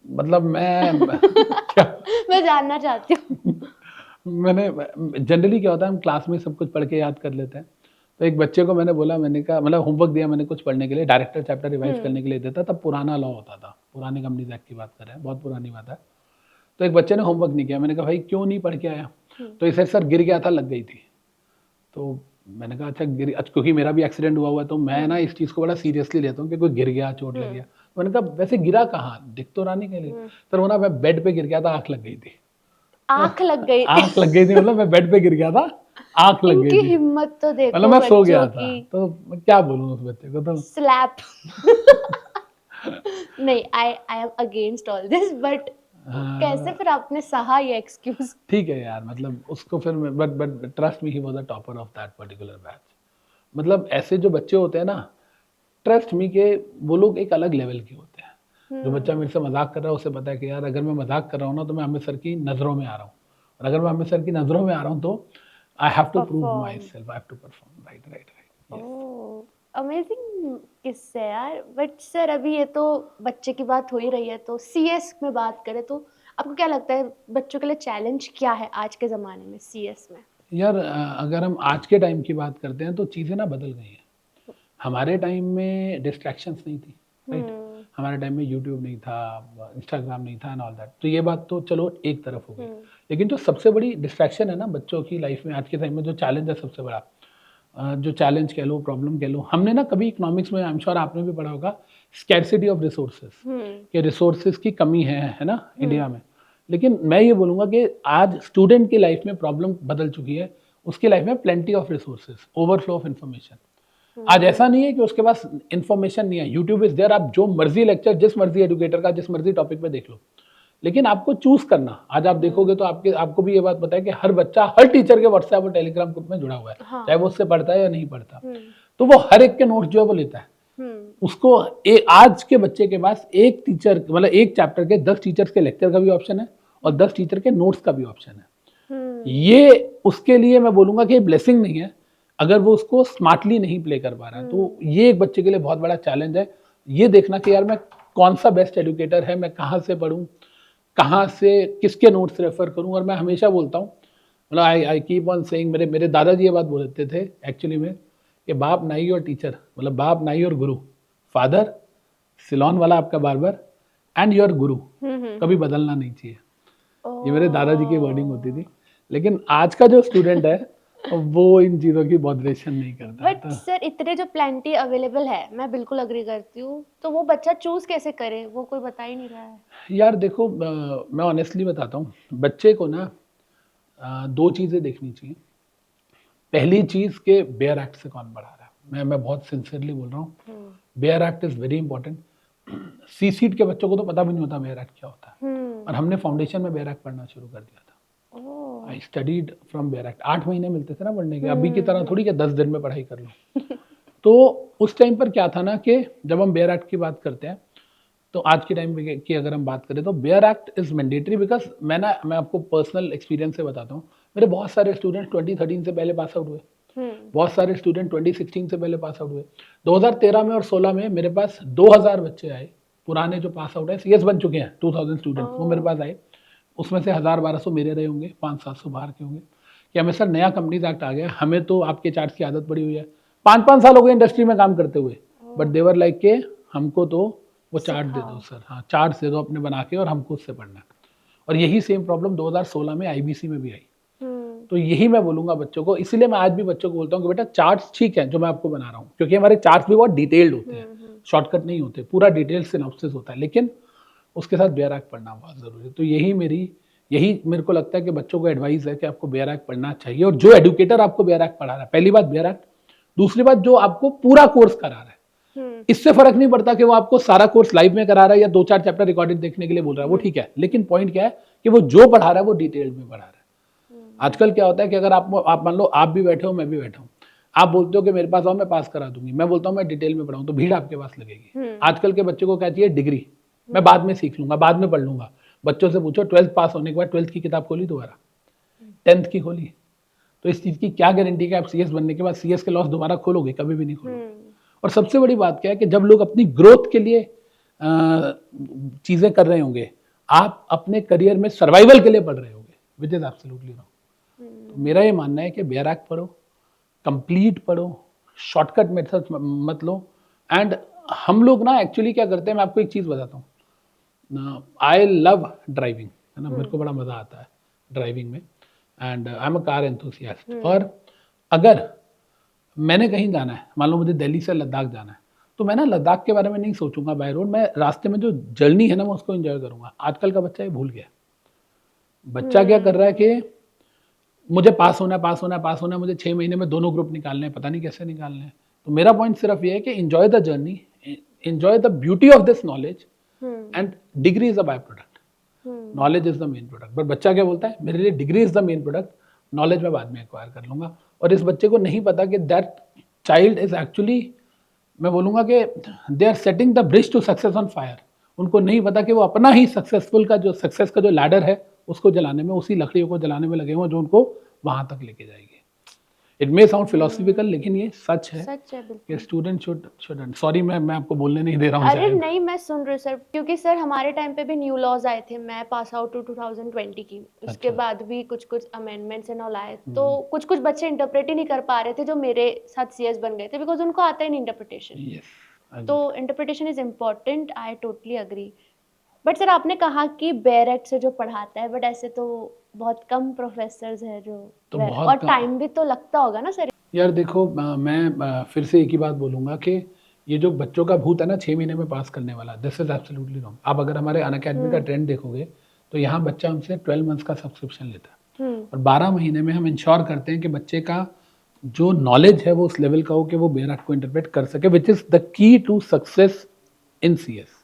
मतलब मैं क्या मैं जानना चाहती हूँ। मैंने जनरली क्या होता है, हम क्लास में सब कुछ पढ़ के याद कर लेते हैं, तो एक बच्चे को मैंने बोला, मैंने कहा मतलब होमवर्क दिया मैंने कुछ पढ़ने के लिए, डायरेक्टर चैप्टर रिवाइज करने के लिए देता, तब पुराना लॉ होता था, पुराने कंपनीज एक्ट की बात कर रहे हैं, बहुत पुरानी बात है। तो एक बच्चे ने होमवर्क नहीं किया, मैंने कहा भाई क्यों नहीं पढ़ के आया, तो इसे सर गिर गया था, लग गई थी। तो मैंने कहा अच्छा गिर, क्योंकि मेरा भी एक्सीडेंट हुआ हुआ है तो मैं ना इस चीज़ को बड़ा सीरियसली लेता हूँ कि कोई गिर गया, चोट लग गया। तो मैंने कहा वैसे गिरा कहाँ, दिख तो रहा नहीं कहीं, सर वो ना मैं बेड पे गिर गया था, आँख लग गई थी। आँख लग गई। आँख लग गई थी, मतलब मैं बेड पे गिर गया था, आँख लग गई इनकी थी, हिम्मत तो देखो मतलब मैं सो गया बच्चों था, की। तो मैं क्या बोलूँ उस बच्चे को, तो स्लैप। नहीं, I am against all this, but कैसे फिर आपने सहा ये एक्सक्यूज? ठीक है यार, मतलब उसको फिर but trust me, he was the topper of that particular batch. मतलब ऐसे जो बच्चे होते हैं ना, ट्रस्ट मी के वो लोग एक अलग लेवल के होते हैं। जो बच्चा मेरे से मजाक कर रहा है उसे पता है कि यार अगर मैं मजाक कर रहा हूँ ना तो मैं अमित सर की नज़रों में आ रहा हूँ, और अगर मैं अमित सर की नज़रों में आ रहा हूँ तो I have to prove myself, I have to perform, right right right. Oh amazing किस्से यार। बट सर अभी ये तो बच्चे की बात हो ही रही है, तो सीएस में बात करें तो आपको क्या लगता है बच्चों के लिए चैलेंज क्या है आज के ज़माने में सीएस में? यार अगर हम आज के टाइम की बात करते हैं तो चीज़ें ना बदल गई हैं। हमारे टाइम में डिस्ट्रैक्शंस नहीं थी, राइट। हमारे टाइम में यूट्यूब नहीं था, इंस्टाग्राम नहीं था एंड ऑल दैट, तो ये बात तो चलो एक तरफ हो गई। लेकिन जो सबसे बड़ी डिस्ट्रैक्शन है ना बच्चों की लाइफ में आज के टाइम में, जो चैलेंज है सबसे बड़ा, जो चैलेंज कह लो, प्रॉब्लम कह लो, हमने ना कभी इकोनॉमिक्स में, आई एम श्योर आपने भी पढ़ा होगा, स्कैरसिटी ऑफ रिसोर्सेज, कि रिसोर्सेज की कमी है ना इंडिया में। लेकिन मैं ये बोलूँगा कि आज स्टूडेंट की लाइफ में प्रॉब्लम बदल चुकी है, उसकी लाइफ में plenty of resources, overflow of information. आज ऐसा नहीं है कि उसके पास इन्फॉर्मेशन नहीं है, यूट्यूब इज देयर, आप जो मर्जी लेक्चर जिस मर्जी एडुकेटर का जिस मर्जी टॉपिक पे देख लो, लेकिन आपको चूज करना। आज आप देखोगे तो आपको भी ये बात पता है कि हर बच्चा हर टीचर के व्हाट्सएप और टेलीग्राम ग्रुप में जुड़ा हुआ है, हाँ। चाहे वो उससे पढ़ता है या नहीं पढ़ता, तो वो हर एक के नोट्स जो है वो लेता है। उसको आज के बच्चे के पास एक टीचर, मतलब एक चैप्टर के 10 टीचर्स के लेक्चर का भी ऑप्शन है और 10 टीचर के नोट्स का भी ऑप्शन है। ये उसके लिए मैं बोलूंगा कि ब्लेसिंग नहीं है अगर वो उसको स्मार्टली नहीं प्ले कर पा रहा है। तो ये एक बच्चे के लिए बहुत बड़ा चैलेंज है, ये देखना कि यार मैं कौन सा बेस्ट एडुकेटर है, मैं कहाँ से पढ़ूँ, कहाँ से किसके नोट्स रेफर करूँ। और मैं हमेशा बोलता हूँ, मतलब आई कीप ऑन सेइंग, मेरे दादाजी ये बात बोलते थे एक्चुअली में, कि बाप नाई और टीचर, मतलब बाप नाई और गुरु, फादर सिलोन वाला आपका बार्बर एंड योर गुरु, कभी बदलना नहीं चाहिए। ये मेरे दादाजी की वर्डिंग होती थी। लेकिन आज का जो स्टूडेंट है वो इन चीज़ों की बॉदरेशन नहीं करता। बट सर इतने जो प्लेंटी अवेलेबल है, मैं बिल्कुल अग्री करती हूँ, तो वो बच्चा चूज कैसे करे, वो कोई बता ही नहीं रहा है। यार देखो, मैं ऑनेस्टली बताता हूँ, बच्चे को ना दो चीज़ें देखनी चाहिए। पहली चीज़ के बेयर एक्ट से कौन पढ़ा रहा है, मैं बहुत सिंसियरली बोल रहा हूँ, bare act is very important. CSEET के बच्चों को तो पता भी नहीं होता बेयर एक्ट क्या होता है, और हमने फाउंडेशन में बेयर एक्ट पढ़ना शुरू कर दिया था। I studied from bare act, 8 महीने मिलते थे ना पढ़ने के, अभी की तरह थोड़ी कि 10 दिन में पढ़ाई कर लो। तो उस टाइम पर क्या था ना कि जब हम बेयर एक्ट की बात करते हैं, तो आज के टाइम की अगर हम बात करें तो bare act is mandatory, because मैं आपको पर्सनल एक्सपीरियंस से बताता हूँ, मेरे बहुत सारे स्टूडेंट 2013 से पहले पास आउट हुए, बहुत सारे स्टूडेंट 2016 से पहले पास आउट हुए, 2013 में और 16 में मेरे पास 2000 बच्चे आए, पुराने जो पास आउट है, सीएस बन चुके हैं 2000 स्टूडेंट, वो मेरे पास आए। उसमें से 1000-1200 मेरे रहे होंगे, 500-700 बाहर के होंगे। कि हमें सर नया कंपनीज एक्ट आ गया, हमें तो आपके चार्ज की आदत पड़ी हुई है, 5-5 साल हो गए इंडस्ट्री में काम करते हुए, बट देवर लाइक के हमको तो वो चार्ट दे दो सर, हाँ चार्ट दे दो अपने बना के और हमको उससे पढ़ना है। और यही सेम प्रॉब्लम 2016 में आईबीसी में भी आई। तो यही मैं बोलूंगा बच्चों को, इसीलिए मैं आज भी बच्चों को बोलता हूँ कि बेटा चार्ट्स ठीक है जो मैं आपको बना रहा हूँ, क्योंकि हमारे चार्ट्स भी बहुत डिटेल्ड होते हैं, शॉर्टकट नहीं होते, पूरा डिटेल सिनॉप्सिस होता है, लेकिन उसके साथ बेयर एक्ट पढ़ना बहुत जरूरी है। तो यही मेरे को लगता है कि बच्चों को एडवाइस है कि आपको बेयर एक्ट पढ़ना चाहिए, और जो एडुकेटर आपको बेयर एक्ट पढ़ा रहा है, पहली बात बेयर एक्ट, दूसरी बात जो आपको पूरा कोर्स करा रहा है, इससे फर्क नहीं पड़ता कि वो आपको सारा कोर्स लाइव में करा रहा है या 2-4 चैप्टर रिकॉर्डेड देखने के लिए बोल रहा है, वो ठीक है, लेकिन पॉइंट क्या है कि वो जो पढ़ा रहा है वो डिटेल्ड में पढ़ा रहा है। आजकल क्या होता है कि अगर आप मान लो आप भी बैठे हो, मैं भी बैठा हूँ, आप बोलते हो कि मेरे पास आओ मैं पास करा दूंगी, मैं बोलता हूँ मैं डिटेल में पढ़ाऊँ, तो भीड़ आपके पास लगेगी। आजकल के बच्चे को क्या चाहिए? डिग्री, मैं बाद में सीख लूंगा, बाद में पढ़ लूंगा। बच्चों से पूछो 12th पास होने के बाद 12th की किताब खोली दोबारा, 10th की खोली, तो इस चीज की क्या गारंटी है आप सीएस बनने के बाद सीएस के लॉस दोबारा खोलोगे? कभी भी नहीं खोलोगे। और सबसे बड़ी बात क्या है कि जब लोग अपनी ग्रोथ के लिए चीजें कर रहे होंगे, आप अपने करियर में सर्वाइवल के लिए पढ़ रहे होंगे, विच इज एब्सोल्युटली रॉन्ग। तो मेरा ये मानना है कि बेयरैक पढ़ो, कंप्लीट पढ़ो, शॉर्टकट मेथड मत लो। एंड हम लोग ना एक्चुअली क्या करते हैं, मैं आपको एक चीज बताता हूँ, आई लव ड्राइविंग, है ना, मेरे को बड़ा मजा आता है ड्राइविंग में, and I am a car enthusiast. और अगर मैंने कहीं जाना है, मान लो मुझे दिल्ली से लद्दाख जाना है, तो मैं ना लद्दाख के बारे में नहीं सोचूंगा बाय रोड, मैं रास्ते में जो जर्नी है ना मैं उसको एंजॉय करूंगा। आजकल का बच्चा ये भूल गया। बच्चा क्या कर रहा है कि मुझे पास होना है, पास होना है, पास होना है, मुझे 6 महीने में दोनों ग्रुप निकालने हैं, पता नहीं कैसे निकालने हैं। तो मेरा पॉइंट सिर्फ ये है कि enjoy the journey, enjoy the beauty of this knowledge, and degree is a by product, knowledge is the main product. But बच्चा क्या बोलता है, मेरे लिए degree is the main product, knowledge मैं बाद में एक्वायर कर लूंगा। और इस बच्चे को नहीं पता कि दैट चाइल्ड इज एक्चुअली, मैं बोलूंगा कि they are setting the bridge to success on fire. उनको नहीं पता कि वो अपना ही सक्सेसफुल का जो सक्सेस का जो लैडर है उसको जलाने में, उसी लकड़ियों को जलाने में लगे हुए जो उनको वहां तक लेके जाएगी। इट मे साउंड फिलोसफिकल, लेकिन ये सच है कि स्टूडेंट शुड, सॉरी मैं आपको बोलने नहीं दे रहा हूँ। अरे नहीं, मैं सुन रही हूँ सर, क्योंकि सर हमारे टाइम पे भी न्यू लॉज आए थे, मैं पास आउट 2020 की, उसके बाद भी कुछ कुछ अमेंडमेंट्स एंड ऑल आए, तो कुछ कुछ बच्चे इंटरप्रेट ही नहीं कर पा रहे थे जो मेरे साथ सीएस बन गए थे, बिकॉज उनको आता ही नहीं इंटरप्रिटेशन। तो interpretation is important, I totally agree. But sir आपने कहा कि बेयरैक से जो पढ़ाता है, बट ऐसे तो बहुत कम प्रोफेसर्स हैं जो, तो और टाइम भी तो लगता होगा ना सर। यार देखो, मैं फिर से एक ही बात बोलूंगा कि ये जो बच्चों का भूत है ना 6 महीने में पास करने वाला, दिस इज एब्सोल्युटली रॉन्ग। आप अगर हमारे अनअकैडमी का ट्रेंड देखोगे तो यहाँ बच्चा हमसे 12 मंथ्स का सब्सक्रिप्शन लेता है, और 12 महीने में हम इंश्योर करते हैं कि बच्चे का जो नॉलेज है वो उस लेवल का हो कि वो बेयरैक को इंटरप्रेट कर सके, which is the key to success in CS.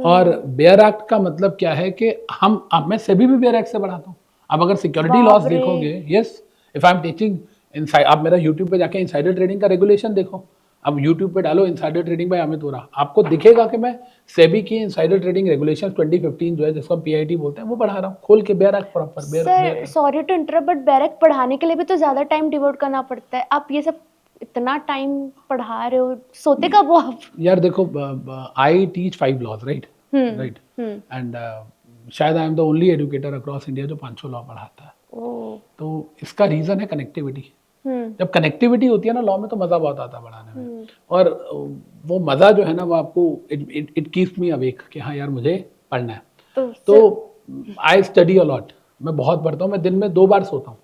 और बेयरैक का मतलब क्या है कि मैं सेबी भी बेयरैक से पढ़ाता हूँ। आप अगर सिक्योरिटी लॉस देखोगे, yes, if I am teaching inside, आप मेरा यूट्यूब पे जाके इनसाइडर ट्रेडिंग का रेगुलेशन देखो, अब यूट्यूब पे डालो insider trading by Amit Vora, आपको दिखेगा कि मैं सेबी की इनसाइडर ट्रेडिंग रेगुलेशन 2015 जो है, जिसको हम पीआईटी बोलते हैं, वो पढ़ा रहा हूँ खोल के bare act proper. Sir sorry to interrupt, but bare act पढ़ाने के लिए भी तो ज्यादा टाइम डिवोट करना पड़ता है, आप ये सब इतना टाइम पढ़ा रहे हो, सोते कब हो आप? यार देखो, I teach 5 laws, right, and शायद I am the only educator across India जो 500 लॉ पढ़ाता है। तो इसका रीजन है कनेक्टिविटी। जब कनेक्टिविटी होती है ना लॉ में, तो मजा बहुत आता है पढ़ाने में, और वो मजा जो है ना वो आपको इट कीप्स मी अवेक कि हाँ यार मुझे पढ़ना है। तो आई स्टडी अ लॉट, मैं बहुत पढ़ता हूँ। मैं दिन में 2 बार सोता हूँ,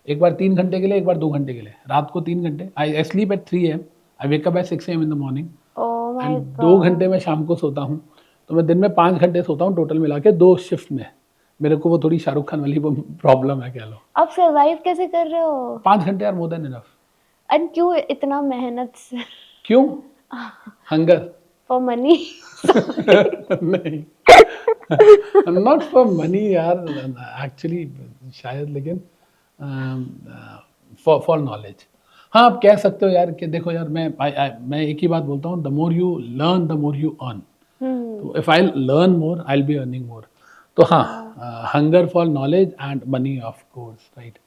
एक बार 3 घंटे के लिए, एक बार 2 घंटे के लिए। रात को 3 घंटे, I sleep at 3 AM, I wake up at 6 AM in the morning, and 2 घंटे मैं शाम को सोता हूँ। तो मैं दिन में 5 घंटे सोता हूँ टोटल मिला के 2 शिफ्ट में। मेरे को वो थोड़ी शाहरुख खान वाली प्रॉब्लम है, कह लो। आप सरवाइव कैसे कर रहे हो? 5 घंटे यार, मोर देन इनफ। एंड क्यों इतना मेहनत से? क्यों? Hunger for money? नहीं, नॉट फॉर मनी यार, एक्चुअली शायद, लेकिन फॉर नॉलेज। हाँ, आप कह सकते हो यार कि देखो यार, मैं एक ही बात बोलता हूँ, the more you learn the more you earn. तो if I learn more I will be earning more. तो हाँ, hunger for knowledge and money of course, right.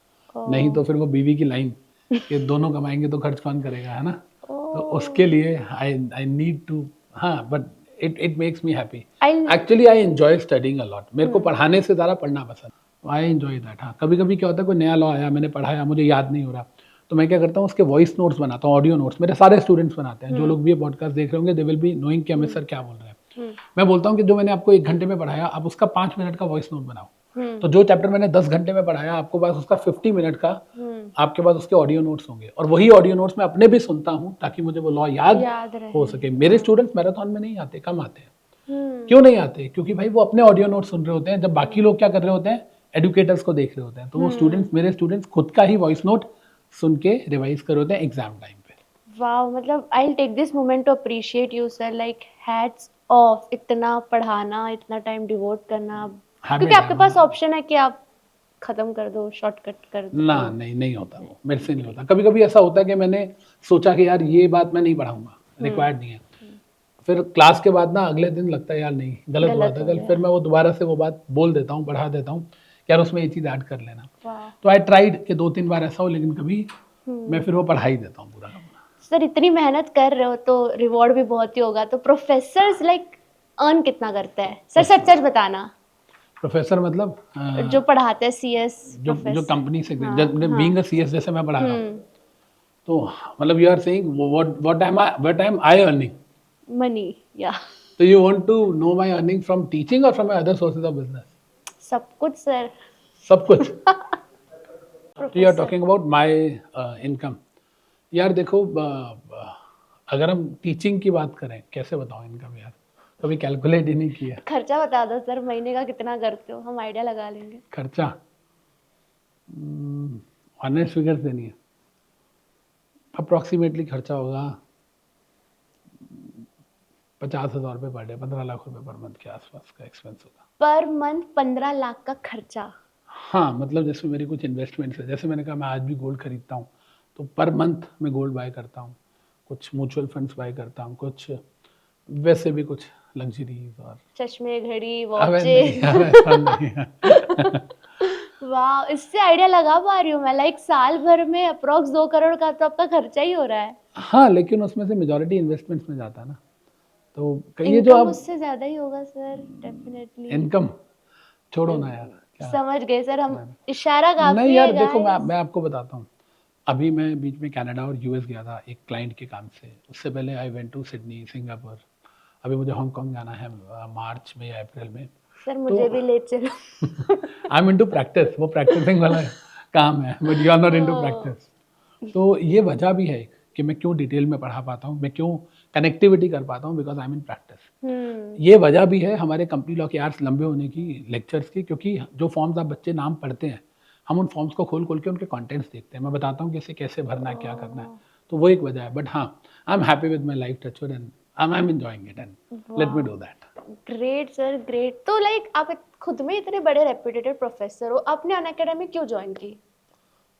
नहीं तो फिर वो बीवी की लाइन कि दोनों कमाएंगे तो खर्च कौन करेगा, है ना। तो उसके लिए आई नीड टू, हाँ, but it makes me happy. Actually I enjoy studying a lot. मेरे को पढ़ाने से ज़्यादा पढ़ना पसंद, आई एंजॉय दैट। हाँ, कभी कभी क्या होता है, कोई नया लॉ आया, मैंने पढ़ाया, मुझे याद नहीं हो रहा, तो मैं क्या करता हूँ, उसके वॉइस नोट्स बनाता हूँ, ऑडियो नोट्स। मेरे सारे स्टूडेंट्स बनाते हैं, जो लोग भी ये पॉडकास्ट देख रहे होंगे, दे विल बी नोइंग कि अमित सर क्या बोल रहे हैं। मैं बोलता हूँ कि जो मैंने आपको 1 घंटे में पढ़ाया, आप उसका 5 मिनट का वॉइस नोट बनाओ। तो जो चैप्टर मैंने 10 घंटे में पढ़ाया, आपको पास उसका 50 मिनट का आपके पास उसके ऑडियो नोट्स होंगे, और वही ऑडियो नोट्स मैं अपने भी सुनता हूँ ताकि मुझे वो लॉ याद हो सके। मेरे स्टूडेंट्स मैराथन में नहीं आते, कम आते हैं। क्यों नहीं आते? क्योंकि भाई वो अपने ऑडियो नोट्स सुन रहे होते हैं, जब बाकी लोग क्या कर रहे होते हैं, एडुकेटर्स को देख रहे होते हैं। तो वो स्टूडेंट्स, मेरे स्टूडेंट्स खुद का ही वॉइस नोट सुन के रिवाइज कर रहे होते हैं एग्जाम टाइम पे। वाओ, मतलब I will take this moment to appreciate you sir, like hats off, इतना पढ़ाना, इतना टाइम डिवोट करना, क्योंकि हैबिट है आपके वो पास ना। ऑप्शन है कि आप खत्म कर दो, शॉर्टकट कर ना दो। नहीं, नहीं होता वो, मेरे से नहीं होता। कभी कभी ऐसा होता है कि मैंने सोचा कि यार ये बात मैं नहीं पढ़ाऊंगा, रिक्वायर्ड नहीं है, फिर क्लास के बाद ना अगले दिन लगता है यार नहीं, गलत हुआ गलत था हो कल, फिर गया। मैं वो दोबारा से वो बात बोल देता हूँ, बढ़ा देता हूँ कि यार उसमें ये चीज़ ऐड कर लेना। वाह। तो आई ट्राइड कि 2-3 बार ऐसा हो, लेकिन कभी मैं फिर वो पढ़ा ही देता हूँ पूरा का पूरा। सर इतनी मेहनत कर रहे हो तो रिवॉर्ड भी बहुत ही होगा, तो प्रोफेसर्स लाइक अर्न कितना करते हैं सर, सच सच बताना। प्रोफेसर मतलब जो पढ़ाते हैं सीएस जो जो प्रोफेसर। कंपनी से हाँ हाँ। बीइंग अ सीएस जैसे मैं पढ़ा रहा हूँ, हम्म। तो मतलब you are saying what I earning, money या तो you want to know my earning from teaching और from my other sources of business? सब कुछ सर। सब कुछ। तो you are professor. Talking about my income. यार देखो, अगर हम टीचिंग की बात करें, कैसे बताऊं इनकम यार, कभी कैलकुलेट ही नहीं किया। खर्चा बता दो सर, महीने का कितना करते हो, हम आइडिया लगा लेंगे। खर्चा ऑनेस्ट फिगर्स देनी है, अप्रॉक्सीमेटली खर्चा होगा 50,000 रुपये पर डे, 15 लाख रुपए पर मंथ के आसपास का एक्सपेंस होगा। पर मंथ 15 लाख का खर्चा। हाँ, मतलब जैसे मेरी कुछ इन्वेस्टमेंट्स है, जैसे मैंने कहा मैं आज भी गोल्ड खरीदता हूँ, तो पर मंथ मैं गोल्ड बाय करता हूँ, कुछ म्यूचुअल फंड्स बाय करता हूँ, कुछ वैसे भी कुछ लग्जरीज और चश्मे, घड़ी, अबे नहीं वॉचेस। यार, ऐसा नहीं है। वाह, इससे आइडिया लगा पा रही हूँ मैं, लाइक साल भर में अप्रोक्स 2 करोड़ का तो आपका खर्चा ही हो रहा है। हाँ, लेकिन उसमें से मेजॉरिटी इन्वेस्टमेंट्स में जाता है ना, तो ये जो इनकम आप उससे ज्यादा ही होगा सर, डेफिनेटली। इनकम छोड़ो ना यार, क्या समझ गए सर, हम नहीं इशारा नहीं काफी है यार, देखो गाइस। मैं आपको बताता हूँ। अभी मैं बीच में कनाडा और यूएस गया था एक क्लाइंट के काम से, उससे पहले I went to Sydney, Singapore. अभी मुझे हांगकांग जाना है मार्च में या अप्रैल में। सर तो मुझे भी ले चलो। आई एम इनटू प्रैक्टिस, वो प्रैक्टिसिंग वाला काम है, but you are not into oh. Practice. तो ये वजह भी है कि मैं क्यों डिटेल में पढ़ा पाता हूँ, मैं क्यों कनेक्टिविटी कर पाता हूँ, because I am in practice. ये वजह भी है हमारे कंपनी लॉ के आवर्स लंबे होने की, लेक्चर्स की, क्योंकि जो फॉर्म्स आप बच्चे नाम पढ़ते हैं, हम उन फॉर्म्स को खोल खोल के उनके कंटेंट्स देखते हैं, मैं बताता हूँ कि इसे कैसे भरना है, क्या करना है। तो वो एक वजह है, बट हाँ, I am happy with my life touchwood and I am enjoying it and let me do that. Great sir, great. तो लाइक आप खुद में इतने बड़े रेप्यूटेड प्रोफेसर हो, आपने अनअकैडमी क्यों ज्वाइन की?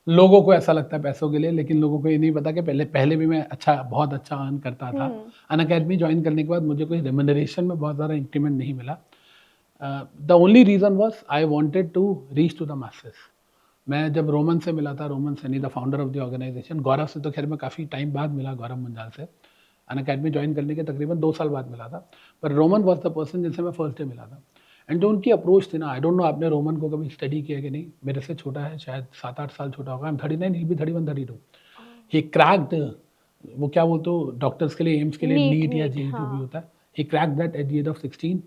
लोगों को ऐसा लगता है पैसों के लिए, लेकिन लोगों को ये नहीं पता कि पहले पहले भी मैं बहुत अच्छा अर्न करता था। अनअकैडमी ज्वाइन करने के बाद मुझे कोई रेम्यूनरेशन में बहुत ज़्यादा इंक्रीमेंट नहीं मिला। The only reason was I wanted to reach to the masses. मैं जब रोमन से मिला था, Roman Saini the founder of the organisation, Gaurav से तो खैर मैं काफ़ी टाइम बाद मिला, गौरव मुंजाल से अनअकैडमी ज्वाइन करने के तकरीबन 2 साल बाद मिला था, पर रोमन वॉज द पर्सन जिनसे मैं फर्स्ट डे मिला था। एंड जो उनकी अप्रोच थी ना, आई डोंट नो आपने रोमन को कभी स्टडी किया कि नहीं, मेरे से छोटा है, शायद 7-8 साल छोटा होगा, I am 39, he be 31-32। He cracked, वो क्या बोलते हो डॉक्टर्स के लिए, एम्स के लिए नीट या जे जो भी होता है, he cracked that at the age of 16।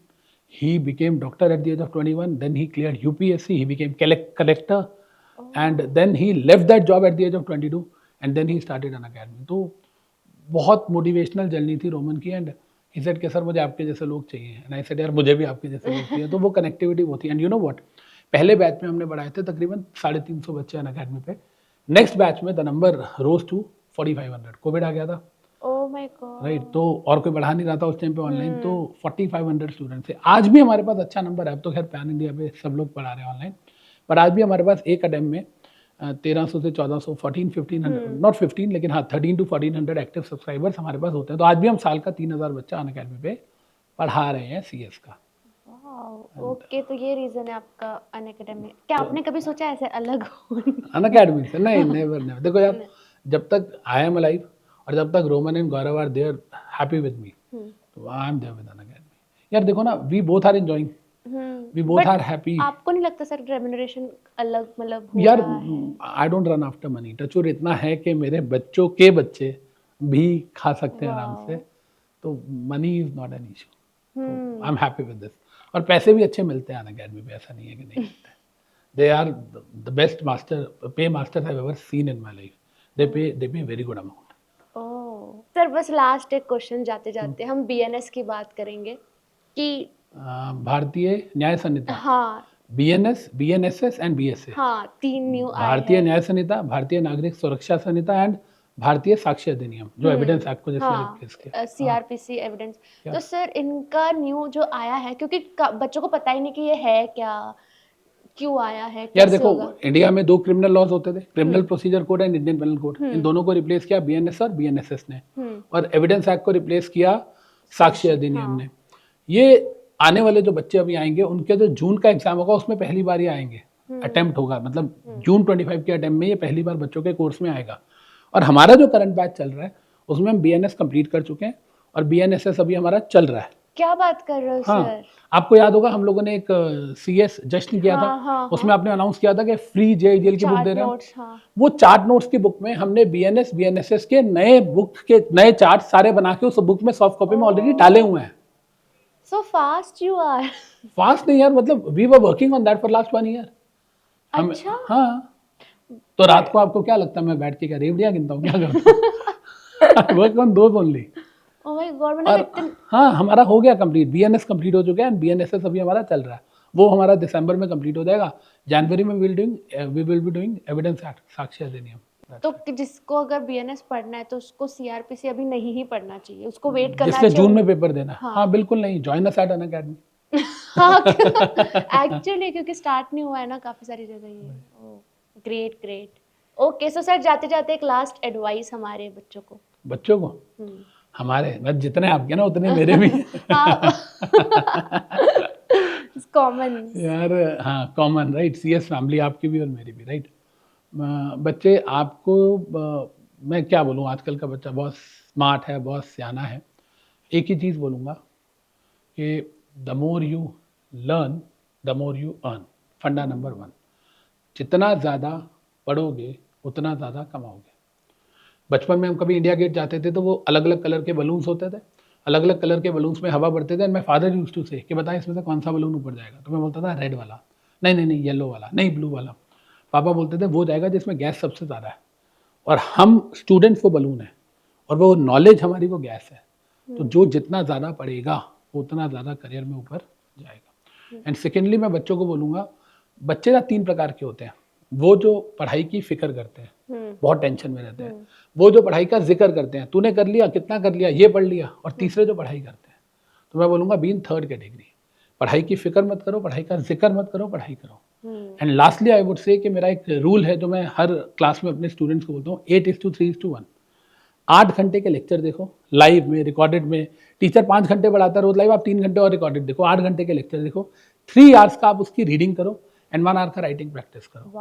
he became doctor at the age of 21, then he cleared UPSC, he became collector, and then he left that job at the age of 22, and then he started an academy. तो बहुत motivational journey थी Roman की, and he said कि sir मुझे आपके जैसे लोग चाहिए, एंड आई सेड यार मुझे भी आपके जैसे लोग चाहिए। तो वो कनेक्टिविटी वो थी, एंड यू नो व्हाट, पहले बैच में हमने बढ़ाए थे तकरीबन 350 बच्चे अन अकेडमी पे, नेक्स्ट बैच में the number rose to 4500, Covid आ गया था, ओह माय गॉड। राइट, तो और कोई बढ़ा नहीं रहा था उस टाइम पे ऑनलाइन, तो 4500 स्टूडेंट थे। आज भी हमारे पास अच्छा नंबर है, अब तो खैर पैन इंडिया पे सब लोग पढ़ा रहे हैं ऑनलाइन, पर आज भी हमारे पास एक अटेम्प्ट में 1300 से 1400, 1400-1500, नॉट 15 लेकिन हाँ 13 to 1400 एक्टिव सब्सक्राइबर्स हमारे पास होते हैं। तो आज भी हम साल का 3000 बच्चा अन अकेडमी पे पढ़ा रहे हैं सीएस का। ओके, तो ये रीजन है आपका अनअकैडमी। क्या आपने कभी सोचा ऐसे अलग हो? अन अकेडमी से नहीं, नेवर नेवर। देखो यार, जब तक आई एम अलाइव और जब तक Roman and Gaurav are there happy with me, तो I am there with Unacademy. यार देखो ना, we both are enjoying, we both are happy. आपको नहीं लगता सर रेम्यूनरेशन अलग मतलब हो यार रहा है? I don't run after money, touchwood इतना है कि मेरे बच्चों के बच्चे भी खा सकते हैं आराम से, तो money is not an issue, I am happy with this. और पैसे भी अच्छे मिलते हैं अन अकेडमी पे, ऐसा नहीं है कि नहीं मिलते। They are the best master, pay masters I have ever seen in my life, they pay very good amount. Oh sir, बस लास्ट एक क्वेश्चन जाते जाते हम बीएनएस की बात करेंगे कि भारतीय न्याय संहिता, हाँ बीएनएस, बीएनएसएस एंड बीएसए, हाँ 3 न्यू आए भारतीय हैं। न्याय संहिता, भारतीय नागरिक सुरक्षा संहिता एंड भारतीय साक्ष्य अधिनियम, जो एविडेंस एक्ट को जिसने हाँ, रिप्लेस किया। CRPC evidence. क्या? तो सर इनका न्यू जो आया है, क्योंकि बच्चों को पता ही नहीं कि ये है क्या, क्यों आया है, यार कैसे देखो, होगा। इंडिया में 2 क्रिमिनल लॉज होते थे, criminal procedure code and Indian penal code. इन दोनों को रिप्लेस किया BNS और BNSS ने, और एविडेंस एक्ट को रिप्लेस किया साक्ष्य अधिनियम हाँ। ने। ये आने वाले जो बच्चे अभी आएंगे, उनके जो जून का एग्जाम होगा उसमें पहली बार ये आएंगे, अटेम्प्ट होगा, मतलब जून 25 के अटेम्प्ट में ये पहली बार बच्चों के कोर्स में आएगा। और हमारा जो करंट बैच चल रहा है उसमें हम BNS कंप्लीट कर चुके हैं और BNSS अभी हमारा चल रहा है। क्या बात कर रहे हो हाँ, सर? आपको याद होगा हम लोगों ने एक CS जश्न किया था, हाँ, उसमें आपने अनाउंस किया था कि फ्री जेल की बुक दे रहे हैं। नोट्स, हाँ। वो चार्ट नोट्स की बुक में हमने BNS BNSS के नए बुक के नए चार्ट सारे बना के उस बुक में सॉफ्ट कॉपी में ऑलरेडी डाले हुए हैं। So fast you are. Fast नहीं यार, मतलब we were working on that for last 1 year. अच्छा। हाँ, तो रात को आपको क्या लगता है मैं बैठ के क्या रेवड़ियाँ गिनता हूँ, क्या करता हूँ? Work on those only. Oh my God, और मतलब इतने। हाँ, हमारा हो गया कंप्लीट, BNS कंप्लीट हो चुका है एंड BNSS अभी हमारा चल रहा है। वो हमारा दिसंबर में कंप्लीट हो जाएगा। जनवरी में we will be doing evidence act, साक्ष्य अधिनियम। तो जिसको अगर BNS पढ़ना है तो उसको CRPC अभी नहीं ही पढ़ना चाहिए, उसको वेट करना जिसने चाहिए। जून में पेपर देना है। हाँ। हाँ बिल्कुल नहीं, जॉइन अस एट अनअकैडमी। हाँ, एक्चुअली क्योंकि स्टार्ट नहीं हुआ है ना काफी सारी जगह ये। Great great. Okay, so sir जाते जाते एक लास्ट एडवाइस हमारे बच्चों को। बच्चों को हमारे, बस जितने आपके ना उतने मेरे भी। कॉमन। यार हाँ, कॉमन राइट, CS फैमिली आपकी भी और मेरी भी राइट। बच्चे आपको मैं क्या बोलूँ, आजकल का बच्चा बहुत स्मार्ट है, बहुत सियाना है। एक ही चीज़ बोलूँगा कि the more you learn the more you earn. फंडा नंबर 1, जितना ज़्यादा पढ़ोगे उतना ज़्यादा कमाओगे। बचपन में हम कभी इंडिया गेट जाते थे तो वो अलग अलग कलर के बलून्स होते थे, अलग अलग कलर के बलून्स में हवा भरते थे। And my father used to say कि बताएं इसमें से कौन सा बलून ऊपर जाएगा, तो मैं बोलता था रेड वाला, नहीं येलो वाला, नहीं ब्लू वाला। पापा बोलते थे वो जाएगा जिसमें गैस सबसे ज़्यादा है। और हम स्टूडेंट्स वो बलून है और वो नॉलेज हमारी वो गैस है। तो जो जितना ज़्यादा पढ़ेगा उतना ज़्यादा करियर में ऊपर जाएगा। एंड सेकेंडली मैं बच्चों को बोलूँगा, बच्चे ना 3 प्रकार के होते हैं। वो जो पढ़ाई की फिक्र करते हैं, बहुत टेंशन में रहते हैं। वो जो पढ़ाई का जिक्र करते हैं, तूने कर लिया, कितना कर लिया, ये पढ़ लिया। और तीसरे जो पढ़ाई करते हैं, तो मैं बोलूँगा बी इन थर्ड कैटेगरी। पढ़ाई की फिक्र मत करो, पढ़ाई का जिक्र मत करो, पढ़ाई करो। And lastly I would say कि मेरा एक रूल है जो मैं हर क्लास में अपने स्टूडेंट्स को बोलता हूँ, 8:3:1। 8 घंटे के लेक्चर देखो लाइव में, रिकॉर्डेड में। टीचर 5 घंटे पढ़ाता है रोज लाइव, आप 3 घंटे और रिकॉर्डेड देखो। 8 घंटे के लेक्चर देखो, 3 आवर्स का आप उसकी रीडिंग करो एंड 1 आवर का राइटिंग प्रैक्टिस करो।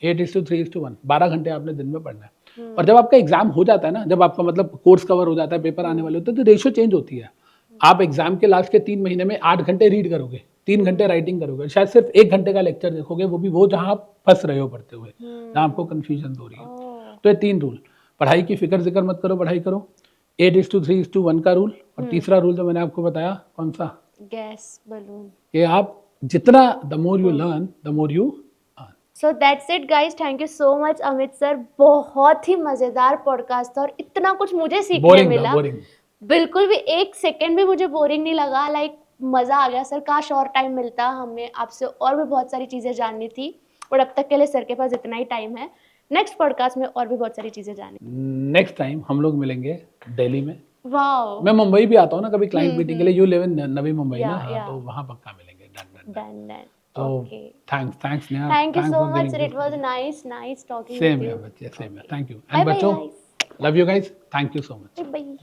8:3:1, 12 घंटे आपने दिन में पढ़ना है। और जब आपका एग्जाम हो जाता है ना, जब आपका मतलब कोर्स कवर हो जाता है, पेपर आने वाले होते हैं, तो रेशियो चेंज होती है। आप एग्जाम के लास्ट के 3 महीने में 8 घंटे रीड करोगे, 3 घंटे राइटिंग करोगे, शायद सिर्फ 1 घंटे का लेक्चर देखोगे, वो भी वो जहाँ आप फंस रहे हो पढ़ते हुए, जहाँ आपको कन्फ्यूजन हो रही है। तो ये 3 रूल, पढ़ाई की फिक्र जिक्र मत करो, पढ़ाई करो। 8:3:1 का रूल। और तीसरा रूल जो मैंने आपको बताया, कौन सा? Gas balloon. कि आप जितना the more you learn the more you earn. So that's it guys, thank you so much Amit sir. बहुत ही मजेदार पॉडकास्ट था और इतना कुछ मुझे सीखने मिला। बोरिंग बिल्कुल भी 1 सेकंड भी मुझे बोरिंग नहीं लगा। लाइक मजा आ गया सर। काश और टाइम मिलता, हमें आपसे और भी बहुत सारी चीजें जाननी थी, और अब तक के लिए सर के पास इतना ही टाइम है। नेक्स्ट पॉडकास्ट में और भी बहुत सारी चीजें जाननी। नेक्स्ट टाइम हम लोग मिलेंगे दिल्ली में। वाओ। मैं मुंबई भी आता हूँ ना कभी क्लाइंट मीटिंग के लिए। You live in Navi Mumbai ना? yeah. तो वहाँ पक्का मिलेंगे। डन। तो thanks Neha, thank you thanks so for much getting sir, this it was together. Nice talking Same with here you. बच्चे, same here. Thank you. Bye And bye बच्चों, guys. love you guys. Thank you so much. Bye.